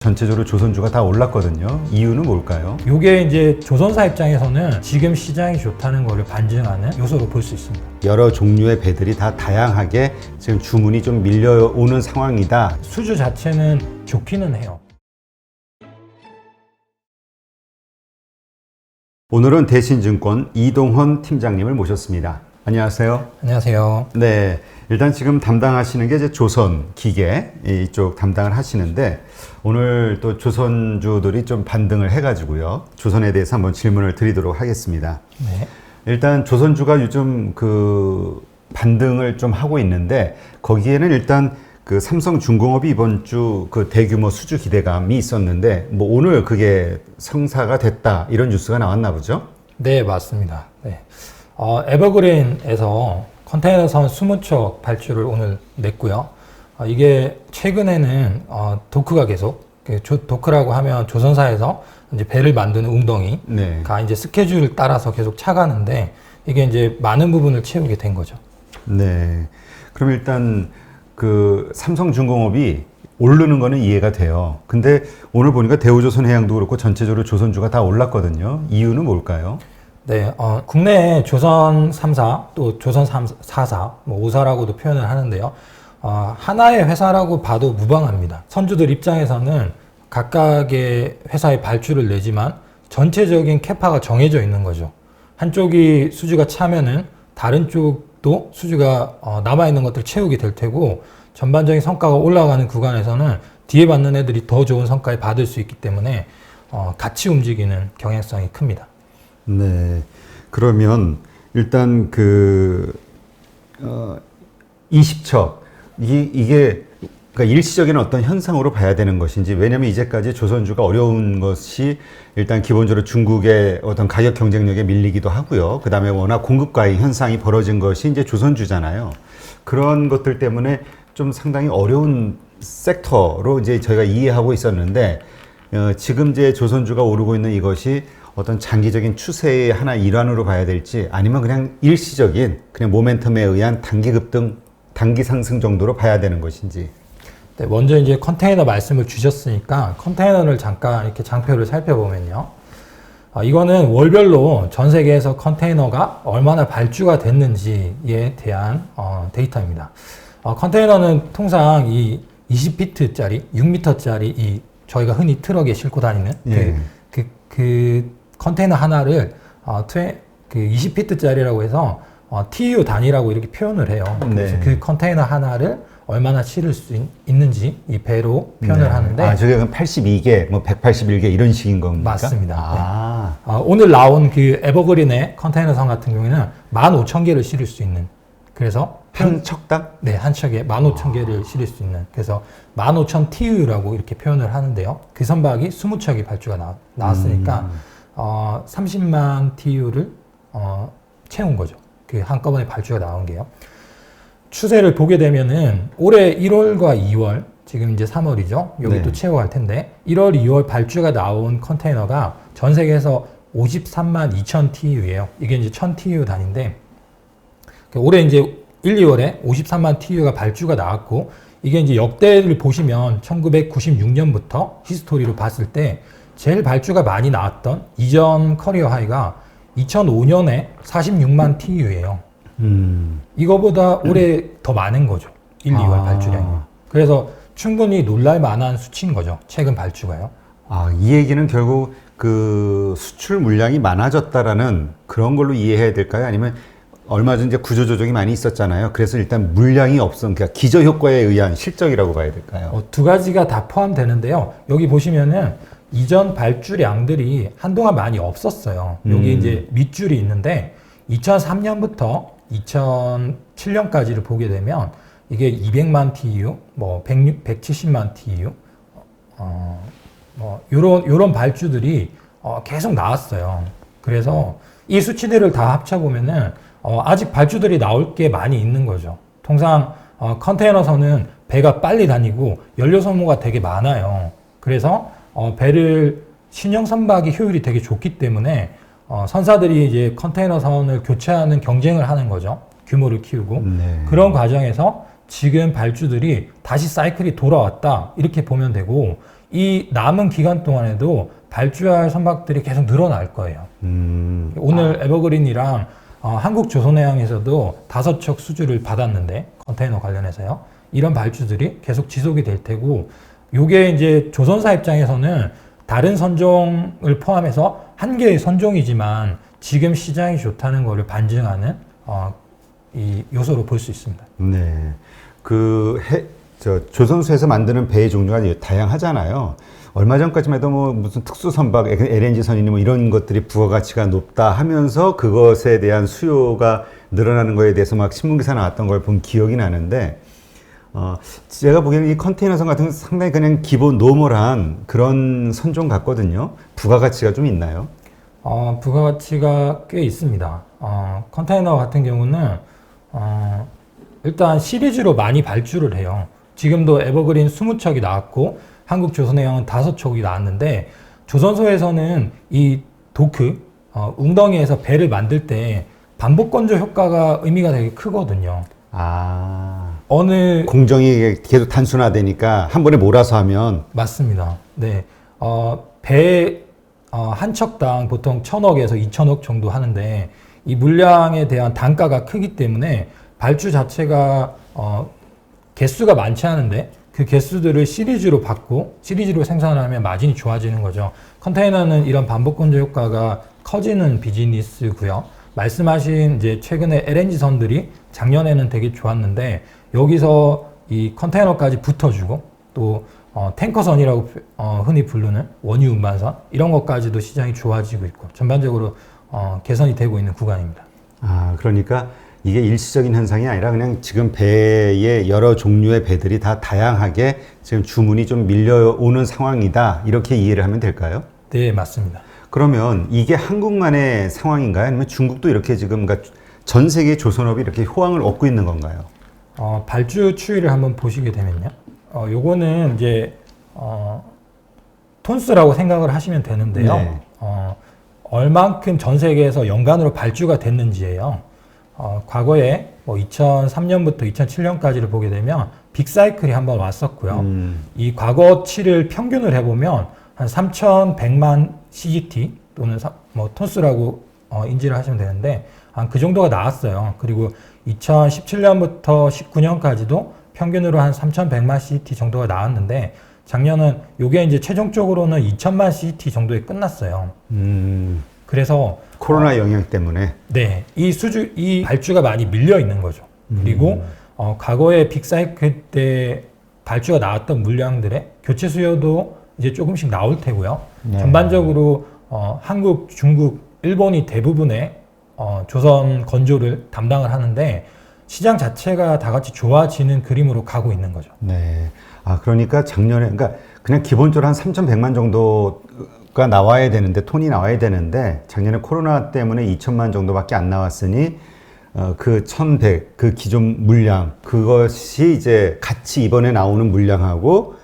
전체적으로 조선주가 다 올랐거든요. 이유는 뭘까요? 이게 이제 조선사 입장에서는 지금 시장이 좋다는 것을 반증하는 요소로 볼 수 있습니다. 여러 종류의 배들이 다 다양하게 지금 주문이 좀 밀려오는 상황이다. 수주 자체는 좋기는 해요. 오늘은 대신증권 이동헌 팀장님을 모셨습니다. 안녕하세요. 안녕하세요. 네, 일단 지금 담당하시는 게 이제 조선 기계 이쪽 담당을 하시는데 오늘 또 조선주들이 좀 반등을 해가지고요. 조선에 대해서 한번 질문을 드리도록 하겠습니다. 네. 일단 조선주가 요즘 그 반등을 좀 하고 있는데 거기에는 일단 그 삼성중공업이 이번 주 그 대규모 수주 기대감이 있었는데 뭐 오늘 그게 성사가 됐다 이런 뉴스가 나왔나 보죠? 네, 맞습니다. 네. 에버그린에서 컨테이너선 20척 발주를 오늘 냈고요. 이게 최근에는 도크가 계속 도크라고 하면 조선사에서 이제 배를 만드는 웅덩이가 네. 이제 스케줄을 따라서 계속 차가는데 이게 이제 많은 부분을 채우게 된 거죠. 네. 그럼 일단 그 삼성중공업이 오르는 거는 이해가 돼요. 근데 오늘 보니까 대우조선해양도 그렇고 전체적으로 조선주가 다 올랐거든요. 이유는 뭘까요? 네, 국내에 조선 3사, 또 조선 4사, 뭐 5사라고도 표현을 하는데요. 하나의 회사라고 봐도 무방합니다. 선주들 입장에서는 각각의 회사의 발주를 내지만 전체적인 캐파가 정해져 있는 거죠. 한쪽이 수주가 차면은 다른 쪽도 수주가 남아있는 것들을 채우게 될 테고 전반적인 성과가 올라가는 구간에서는 뒤에 받는 애들이 더 좋은 성과를 받을 수 있기 때문에 같이 움직이는 경향성이 큽니다. 네. 그러면 일단 그 20척 이게 그러니까 일시적인 어떤 현상으로 봐야 되는 것인지, 왜냐하면 이제까지 조선주가 어려운 것이 일단 기본적으로 중국의 어떤 가격 경쟁력에 밀리기도 하고요. 그 다음에 워낙 공급 과잉 현상이 벌어진 것이 이제 조선주잖아요. 그런 것들 때문에 좀 상당히 어려운 섹터로 이제 저희가 이해하고 있었는데 지금 이제 조선주가 오르고 있는 이것이 어떤 장기적인 추세의 하나 일환으로 봐야 될지 아니면 그냥 일시적인 그냥 모멘텀에 의한 단기 급등, 단기 상승 정도로 봐야 되는 것인지. 네, 먼저 이제 컨테이너 말씀을 주셨으니까 컨테이너를 잠깐 이렇게 장표를 살펴보면요. 이거는 월별로 전 세계에서 컨테이너가 얼마나 발주가 됐는지에 대한 데이터입니다. 컨테이너는 통상 이 20피트짜리, 6m짜리 이 저희가 흔히 트럭에 싣고 다니는 그 컨테이너 하나를 20피트짜리라고 해서 TU 단위라고 이렇게 표현을 해요. 그래서 네. 그 컨테이너 하나를 얼마나 실을 수 있는지 이 배로 표현을 네. 하는데 저게 82개, 뭐 181개 이런 식인 겁니까? 맞습니다. 네. 오늘 나온 그 에버그린의 컨테이너선 같은 경우에는 15,000개를 실을 수 있는, 그래서 한 척당? 네, 한 척에 15,000개를 실을 수 있는, 그래서 15,000 TU라고 이렇게 표현을 하는데요. 그 선박이 20척이 발주가 나왔으니까 30만 TU를 채운 거죠. 그 한꺼번에 발주가 나온 게요. 추세를 보게 되면은 올해 1월과 2월, 지금 이제 3월이죠. 여기 네. 또 채워갈 텐데 1월, 2월 발주가 나온 컨테이너가 전 세계에서 53만 2천 TU예요. 이게 이제 1000 TU 단위인데 올해 이제 1, 2월에 53만 TU가 발주가 나왔고, 이게 이제 역대를 보시면 1996년부터 히스토리로 봤을 때 제일 발주가 많이 나왔던 이전 커리어 하이가 2005년에 46만 TU예요. 이거보다 올해 더 많은 거죠. 1, 2월 발주량이. 그래서 충분히 놀랄 만한 수치인 거죠. 최근 발주가요. 이 얘기는 결국 그 수출 물량이 많아졌다라는 그런 걸로 이해해야 될까요? 아니면 얼마 전 이제 구조조정이 많이 있었잖아요. 그래서 일단 물량이 그러니까 기저효과에 의한 실적이라고 봐야 될까요? 두 가지가 다 포함되는데요. 여기 보시면은 이전 발주량들이 한동안 많이 없었어요. 여기 이제 밑줄이 있는데 2003년부터 2007년까지를 보게 되면 이게 200만 TU, 뭐 170만 TU, 뭐 요런 발주들이 계속 나왔어요. 그래서 이 수치들을 다 합쳐보면은 아직 발주들이 나올 게 많이 있는 거죠. 통상 컨테이너선은 배가 빨리 다니고 연료 소모가 되게 많아요. 그래서 배를 신형 선박이 효율이 되게 좋기 때문에 선사들이 이제 컨테이너선을 교체하는 경쟁을 하는 거죠. 규모를 키우고. 네. 그런 과정에서 지금 발주들이 다시 사이클이 돌아왔다 이렇게 보면 되고, 이 남은 기간 동안에도 발주할 선박들이 계속 늘어날 거예요. 오늘 에버그린이랑 한국조선해양에서도 5척 수주를 받았는데 컨테이너 관련해서요. 이런 발주들이 계속 지속이 될 테고, 요게 이제 조선사 입장에서는 다른 선종을 포함해서 한 개의 선종이지만 지금 시장이 좋다는 것을 반증하는 이 요소로 볼 수 있습니다. 네. 조선소에서 만드는 배의 종류가 다양하잖아요. 얼마 전까지만 해도 뭐 무슨 특수 선박, LNG 선이니 뭐 이런 것들이 부가가치가 높다 하면서 그것에 대한 수요가 늘어나는 거에 대해서 막 신문기사 나왔던 걸 본 기억이 나는데, 제가 보기에는 이 컨테이너선 같은 건 상당히 그냥 기본 노멀한 그런 선종 같거든요. 부가가치가 좀 있나요? 부가가치가 꽤 있습니다. 컨테이너 같은 경우는 일단 시리즈로 많이 발주를 해요. 지금도 에버그린 20척이 나왔고 한국조선해양은 5척이 나왔는데, 조선소에서는 이 도크, 웅덩이에서 배를 만들 때 반복 건조 효과가 의미가 되게 크거든요. 공정이 계속 단순화되니까 한 번에 몰아서 하면. 맞습니다. 네. 배 한 척당 보통 1,000억에서 2,000억 정도 하는데, 이 물량에 대한 단가가 크기 때문에 발주 자체가 개수가 많지 않은데 그 개수들을 시리즈로 받고 시리즈로 생산을 하면 마진이 좋아지는 거죠. 컨테이너는 이런 반복 건조 효과가 커지는 비즈니스고요. 말씀하신 이제 최근에 LNG 선들이 작년에는 되게 좋았는데, 여기서 이 컨테이너까지 붙어주고 또 탱커선이라고 흔히 부르는 원유 운반선, 이런 것까지도 시장이 좋아지고 있고 전반적으로 개선이 되고 있는 구간입니다. 그러니까 이게 일시적인 현상이 아니라 그냥 지금 배의 여러 종류의 배들이 다 다양하게 지금 주문이 좀 밀려오는 상황이다, 이렇게 이해를 하면 될까요? 네, 맞습니다. 그러면 이게 한국만의 상황인가요? 아니면 중국도 이렇게 지금, 그러니까 전 세계 조선업이 이렇게 호황을 얻고 있는 건가요? 발주 추이를 한번 보시게 되면요. 요거는 이제 톤수라고 생각을 하시면 되는데요. 네. 얼만큼 전 세계에서 연간으로 발주가 됐는지예요. 과거에 뭐 2003년부터 2007년까지를 보게 되면 빅사이클이 한번 왔었고요. 이 과거치를 평균을 해보면 한 3,100만 CGT 또는 뭐 톤수라고 인지를 하시면 되는데, 한 그 정도가 나왔어요. 그리고 2017년부터 19년까지도 평균으로 한 3,100만 CGT 정도가 나왔는데, 작년은 요게 이제 최종적으로는 2,000만 CGT 정도에 끝났어요. 그래서 코로나 영향 때문에. 네, 이 발주가 많이 밀려 있는 거죠. 그리고 과거에 빅사이클 때 발주가 나왔던 물량들의 교체 수요도 이제 조금씩 나올 테고요. 네. 전반적으로 한국, 중국, 일본이 대부분의 조선 건조를 담당을 하는데, 시장 자체가 다 같이 좋아지는 그림으로 가고 있는 거죠. 네. 그러니까 작년에, 그러니까 그냥 기본적으로 한 3,100만 정도가 나와야 되는데, 톤이 나와야 되는데, 작년에 코로나 때문에 2,000만 정도밖에 안 나왔으니, 그 1,100, 그 기존 물량, 그것이 이제 같이 이번에 나오는 물량하고,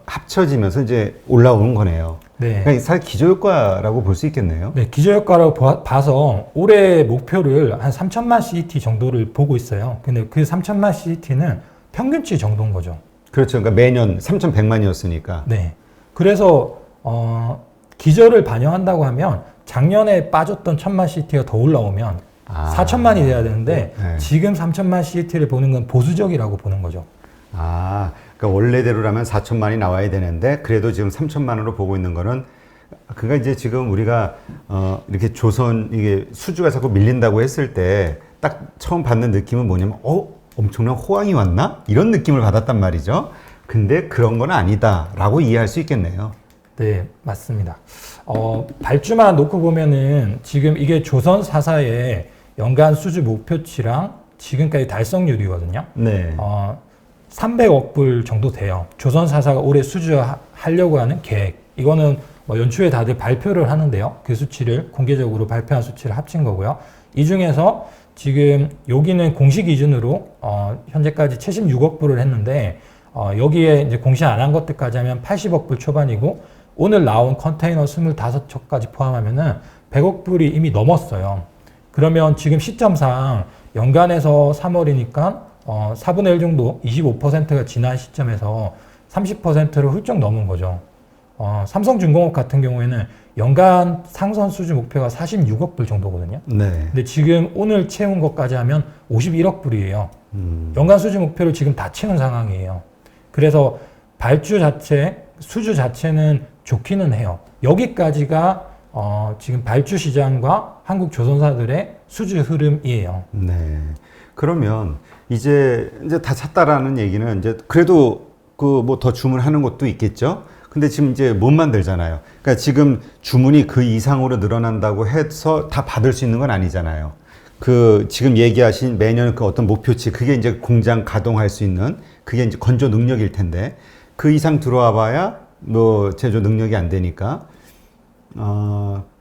합쳐지면서 이제 올라오는 거네요. 네. 그러니까 사실 기저효과라고 볼 수 있겠네요. 네, 기저효과라고 봐서 올해 목표를 한 3,000만 CGT 정도를 보고 있어요. 근데 그 3,000만 CGT는 평균치 정도인 거죠. 그렇죠. 그러니까 매년 3,100만이었으니까. 네. 그래서 기저를 반영한다고 하면 작년에 빠졌던 1,000만 CGT가 더 올라오면 4,000만이 돼야 되는데, 네. 지금 3,000만 CGT를 보는 건 보수적이라고 보는 거죠. 그러니까 원래대로라면 4,000만이 나와야 되는데, 그래도 지금 3,000만으로 보고 있는 거는, 그가 이제 지금 우리가 이렇게 이게 수주가 자꾸 밀린다고 했을 때 딱 처음 받는 느낌은 뭐냐면, 엄청난 호황이 왔나? 이런 느낌을 받았단 말이죠. 근데 그런 건 아니다라고 이해할 수 있겠네요. 네, 맞습니다. 발주만 놓고 보면은 지금 이게 조선 사사의 연간 수주 목표치랑 지금까지 달성률이거든요. 네. 300억 불 정도 돼요. 조선 사사가 올해 수주하려고 하는 계획. 이거는 뭐 연초에 다들 발표를 하는데요. 그 수치를 공개적으로 발표한 수치를 합친 거고요. 이 중에서 지금 여기는 공시 기준으로 현재까지 76억 불을 했는데, 여기에 이제 공시 안 한 것들까지 하면 80억 불 초반이고, 오늘 나온 컨테이너 25척까지 포함하면은 100억 불이 이미 넘었어요. 그러면 지금 시점상 연간에서 3월이니까 4분의 1 정도, 25%가 지난 시점에서 30%를 훌쩍 넘은 거죠. 삼성중공업 같은 경우에는 연간 상선 수주 목표가 46억 불 정도거든요. 네. 근데 지금 오늘 채운 것까지 하면 51억 불이에요. 연간 수주 목표를 지금 다 채운 상황이에요. 그래서 발주 자체, 수주 자체는 좋기는 해요. 여기까지가 지금 발주 시장과 한국 조선사들의 수주 흐름이에요. 네. 그러면 이제 다 찼다라는 얘기는 이제 그래도 그 뭐 더 주문하는 것도 있겠죠. 근데 지금 이제 못 만들잖아요. 그러니까 지금 주문이 그 이상으로 늘어난다고 해서 다 받을 수 있는 건 아니잖아요. 그 지금 얘기하신 매년 그 어떤 목표치 그게 이제 공장 가동할 수 있는 그게 이제 건조 능력일 텐데 그 이상 들어와 봐야 뭐 제조 능력이 안 되니까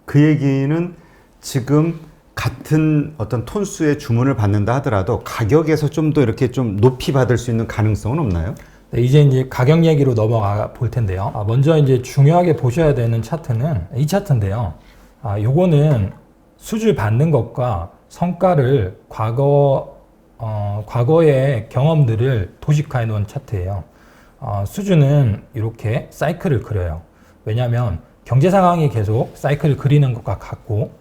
그 얘기는 지금 같은 어떤 톤수의 주문을 받는다 하더라도 가격에서 좀 더 이렇게 좀 높이 받을 수 있는 가능성은 없나요? 네, 이제 가격 얘기로 넘어가 볼 텐데요. 먼저 이제 중요하게 보셔야 되는 차트는 이 차트인데요. 요거는 수주 받는 것과 성과를 과거의 경험들을 도식화해 놓은 차트예요. 수주는 이렇게 사이클을 그려요. 왜냐하면 경제 상황이 계속 사이클을 그리는 것과 같고,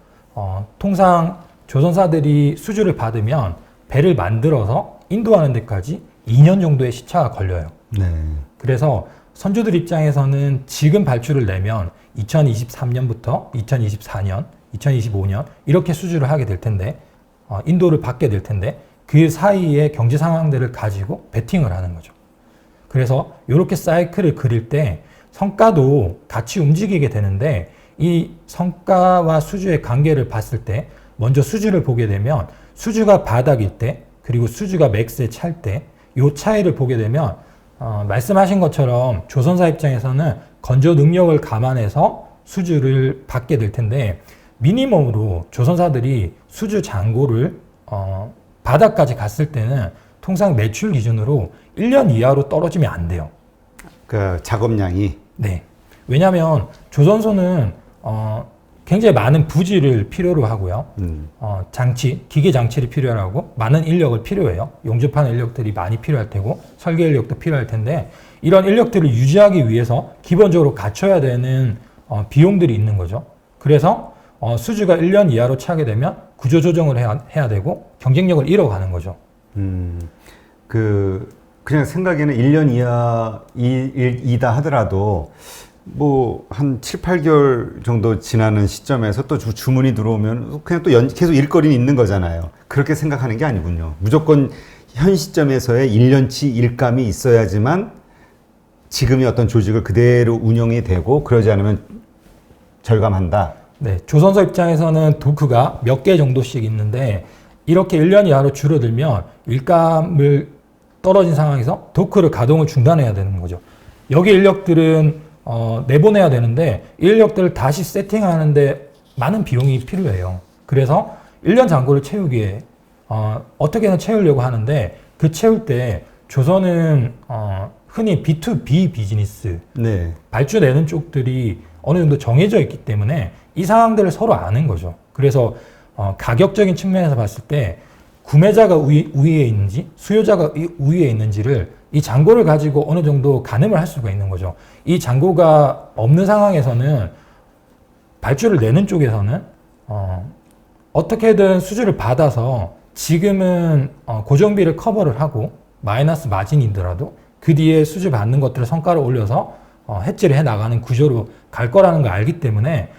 통상 조선사들이 수주를 받으면 배를 만들어서 인도하는 데까지 2년 정도의 시차가 걸려요. 네. 그래서 선주들 입장에서는 지금 발주를 내면 2023년부터 2024년, 2025년 이렇게 수주를 하게 될 텐데, 인도를 받게 될 텐데 그 사이에 경제 상황들을 가지고 베팅을 하는 거죠. 그래서 이렇게 사이클을 그릴 때 성과도 같이 움직이게 되는데, 이 성과와 수주의 관계를 봤을 때 먼저 수주를 보게 되면 수주가 바닥일 때 그리고 수주가 맥스에 찰 때 이 차이를 보게 되면 말씀하신 것처럼 조선사 입장에서는 건조 능력을 감안해서 수주를 받게 될 텐데, 미니멈으로 조선사들이 수주 잔고를 바닥까지 갔을 때는 통상 매출 기준으로 1년 이하로 떨어지면 안 돼요. 그 작업량이. 네. 왜냐하면 조선소는 굉장히 많은 부지를 필요로 하고요. 기계 장치를 필요로 하고 많은 인력을 필요해요. 용접하는 인력들이 많이 필요할 테고 설계 인력도 필요할 텐데, 이런 인력들을 유지하기 위해서 기본적으로 갖춰야 되는 비용들이 있는 거죠. 그래서 수주가 1년 이하로 차게 되면 구조 조정을 해야 되고 경쟁력을 잃어가는 거죠. 그냥 생각에는 1년 이다 하더라도 뭐 한 7, 8개월 정도 지나는 시점에서 또 주문이 들어오면 그냥 또 계속 일거리는 있는 거잖아요. 그렇게 생각하는 게 아니군요. 무조건 현 시점에서의 1년치 일감이 있어야지만 지금의 어떤 조직을 그대로 운영이 되고, 그러지 않으면 절감한다. 네, 조선소 입장에서는 도크가 몇 개 정도씩 있는데, 이렇게 1년 이하로 줄어들면 일감을 떨어진 상황에서 도크를 가동을 중단해야 되는 거죠. 여기 인력들은 내보내야 되는데 이 인력들을 다시 세팅하는데 많은 비용이 필요해요. 그래서 1년 잔고를 채우기에 어떻게든 채우려고 하는데, 그 채울 때 조선은 흔히 B2B 비즈니스, 네. 발주 내는 쪽들이 어느 정도 정해져 있기 때문에 이 상황들을 서로 아는 거죠. 그래서 가격적인 측면에서 봤을 때 구매자가 우위에 있는지 수요자가 우위에 있는지를 이 잔고를 가지고 어느 정도 가늠을 할 수가 있는 거죠. 이 잔고가 없는 상황에서는 발주를 내는 쪽에서는 어떻게든 수주를 받아서 지금은 고정비를 커버를 하고 마이너스 마진이더라도 그 뒤에 수주 받는 것들을 성과를 올려서 해지를 해 나가는 구조로 갈 거라는 걸 알기 때문에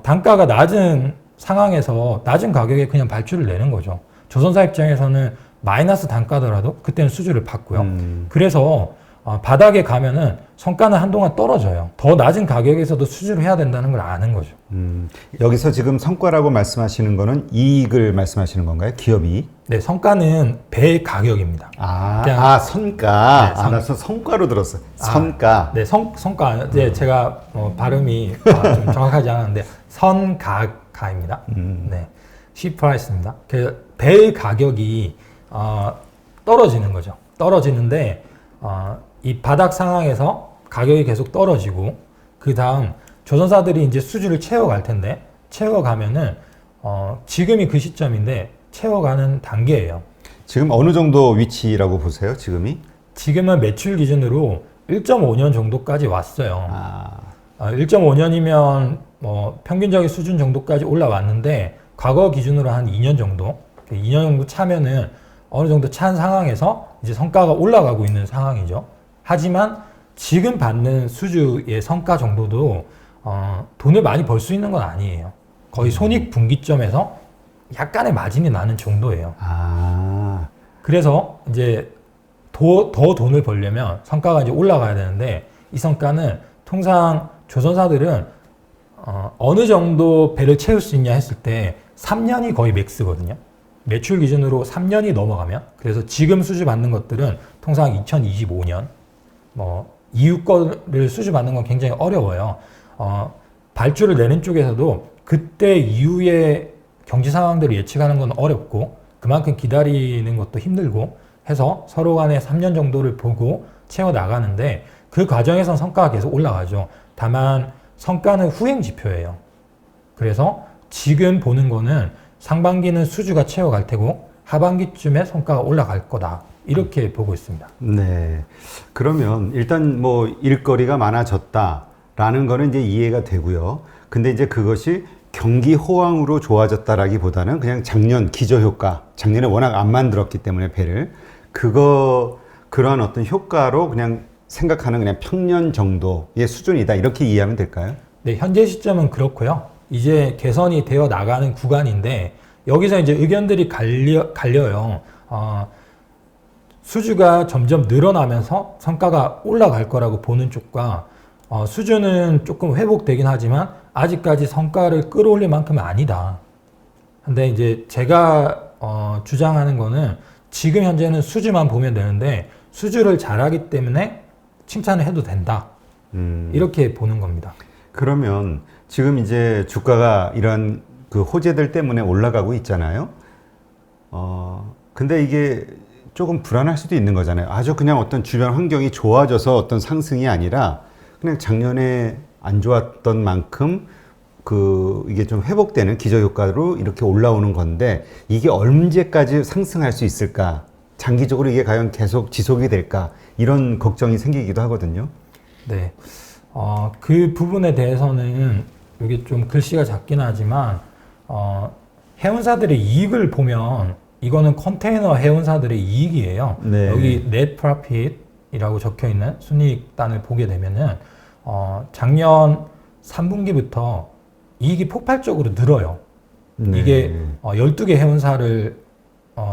단가가 낮은 상황에서 낮은 가격에 그냥 발주를 내는 거죠. 조선사 입장에서는 마이너스 단가더라도 그때는 수주를 받고요. 그래서 바닥에 가면은 성과는 한동안 떨어져요. 더 낮은 가격에서도 수주를 해야 된다는 걸 아는 거죠. 여기서 지금 성과라고 말씀하시는 거는 이익을 말씀하시는 건가요? 기업이익? 네, 성과는 배의 가격입니다. 성과. 네, 나 성과로 들었어요. 성과. 네, 성과. 이제 제가 발음이 좀 정확하지 않았는데 선가입니다. 네, C프라이스입니다. 그 배의 가격이 떨어지는 거죠. 떨어지는데 이 바닥 상황에서 가격이 계속 떨어지고, 그 다음 조선사들이 이제 수주를 채워갈 텐데, 채워가면은 지금이 그 시점인데 채워가는 단계예요. 지금 어느 정도 위치라고 보세요? 지금이? 지금은 매출 기준으로 1.5년 정도까지 왔어요. 아, 1.5년이면 뭐 평균적인 수준 정도까지 올라왔는데 과거 기준으로 한 2년 정도, 2년 정도 차면은 어느 정도 찬 상황에서 이제 성과가 올라가고 있는 상황이죠. 하지만 지금 받는 수주의 성과 정도도 돈을 많이 벌 수 있는 건 아니에요. 거의 손익분기점에서 약간의 마진이 나는 정도예요. 아, 그래서 이제 더 돈을 벌려면 성과가 이제 올라가야 되는데 이 성과는 통상 조선사들은 어느 정도 배를 채울 수 있냐 했을 때 3년이 거의 맥스거든요. 매출 기준으로 3년이 넘어가면 그래서 지금 수주 받는 것들은 통상 2025년 뭐 이후 거를 수주 받는 건 굉장히 어려워요. 발주를 내는 쪽에서도 그때 이후의 경제 상황들을 예측하는 건 어렵고 그만큼 기다리는 것도 힘들고 해서 서로 간에 3년 정도를 보고 채워 나가는데 그 과정에선 성과가 계속 올라가죠. 다만 성과는 후행 지표예요. 그래서 지금 보는 거는 상반기는 수주가 채워갈 테고 하반기쯤에 성과가 올라갈 거다. 이렇게 보고 있습니다. 네. 그러면 일단 뭐 일거리가 많아졌다라는 거는 이제 이해가 되고요. 근데 이제 그것이 경기 호황으로 좋아졌다라기보다는 그냥 작년 기저효과, 작년에 워낙 안 만들었기 때문에 배를 그러한 어떤 효과로 그냥 생각하는 그냥 평년 정도의 수준이다 이렇게 이해하면 될까요? 네, 현재 시점은 그렇고요. 이제 개선이 되어 나가는 구간인데 여기서 이제 의견들이 갈려요. 수주가 점점 늘어나면서 성과가 올라갈 거라고 보는 쪽과 수주는 조금 회복되긴 하지만 아직까지 성과를 끌어올릴 만큼은 아니다. 근데 이제 제가 주장하는 거는 지금 현재는 수주만 보면 되는데 수주를 잘하기 때문에 칭찬을 해도 된다. 이렇게 보는 겁니다. 그러면 지금 이제 주가가 이런 그 호재들 때문에 올라가고 있잖아요. 근데 이게 조금 불안할 수도 있는 거잖아요. 아주 그냥 어떤 주변 환경이 좋아져서 어떤 상승이 아니라 그냥 작년에 안 좋았던 만큼 이게 좀 회복되는 기저효과로 이렇게 올라오는 건데 이게 언제까지 상승할 수 있을까? 장기적으로 이게 과연 계속 지속이 될까? 이런 걱정이 생기기도 하거든요. 네. 그 부분에 대해서는 이게 좀 글씨가 작긴 하지만 해운사들의 이익을 보면 이거는 컨테이너 해운사들의 이익이에요. 네. 여기 net profit이라고 적혀 있는 순이익단을 보게 되면은 작년 3분기부터 이익이 폭발적으로 늘어요. 네. 이게 12개 해운사를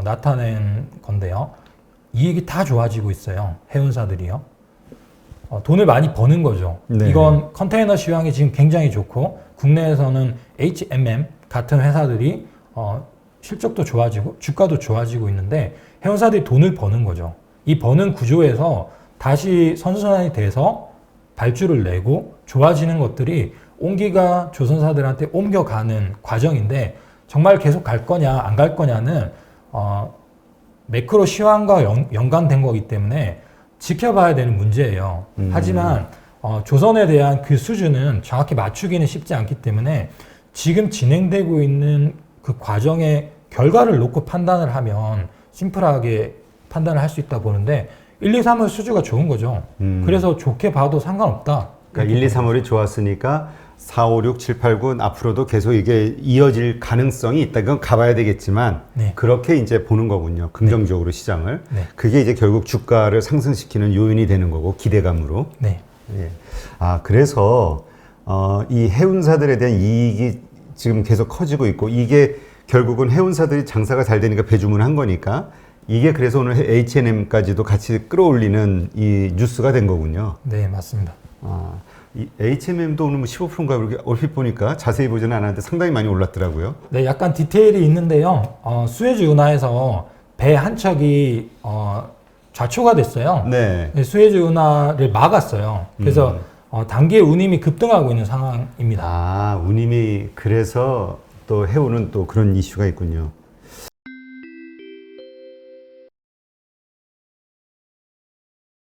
나타낸 건데요. 이익이 다 좋아지고 있어요. 해운사들이요. 돈을 많이 버는 거죠. 네. 이건 컨테이너 시황이 지금 굉장히 좋고 국내에서는 HMM 같은 회사들이 실적도 좋아지고 주가도 좋아지고 있는데 해운사들이 돈을 버는 거죠. 이 버는 구조에서 다시 선순환이 돼서 발주를 내고 좋아지는 것들이 온기가 조선사들한테 옮겨가는 과정인데 정말 계속 갈 거냐 안 갈 거냐는 매크로 시황과 연관된 거기 때문에 지켜봐야 되는 문제예요. 하지만 조선에 대한 그 수준은 정확히 맞추기는 쉽지 않기 때문에 지금 진행되고 있는 그 과정의 결과를 놓고 판단을 하면 심플하게 판단을 할 수 있다 보는데 1, 2, 3월 수주가 좋은 거죠. 그래서 좋게 봐도 상관없다. 그러니까 1, 2, 3월이 좋았으니까 4, 5, 6, 7, 8, 9 앞으로도 계속 이게 이어질 가능성이 있다. 그건 가봐야 되겠지만 네. 그렇게 이제 보는 거군요. 긍정적으로 시장을. 네. 그게 이제 결국 주가를 상승시키는 요인이 되는 거고 기대감으로. 네. 예. 그래서 이 해운사들에 대한 이익이 지금 계속 커지고 있고 이게 결국은 해운사들이 장사가 잘 되니까 배주문한 거니까 이게 그래서 오늘 H&M까지도 같이 끌어올리는 이 뉴스가 된 거군요. 네, 맞습니다. 이 H&M도 오늘 뭐 15%인가 이렇게 얼핏 보니까 자세히 보지는 않았는데 상당히 많이 올랐더라고요. 네, 약간 디테일이 있는데요. 수에즈 운하에서 배 한 척이 좌초가 됐어요. 네. 수에즈 운하를 막았어요. 그래서 단기에 운임이 급등하고 있는 상황입니다. 운임이 그래서 또 해운은 또 그런 이슈가 있군요.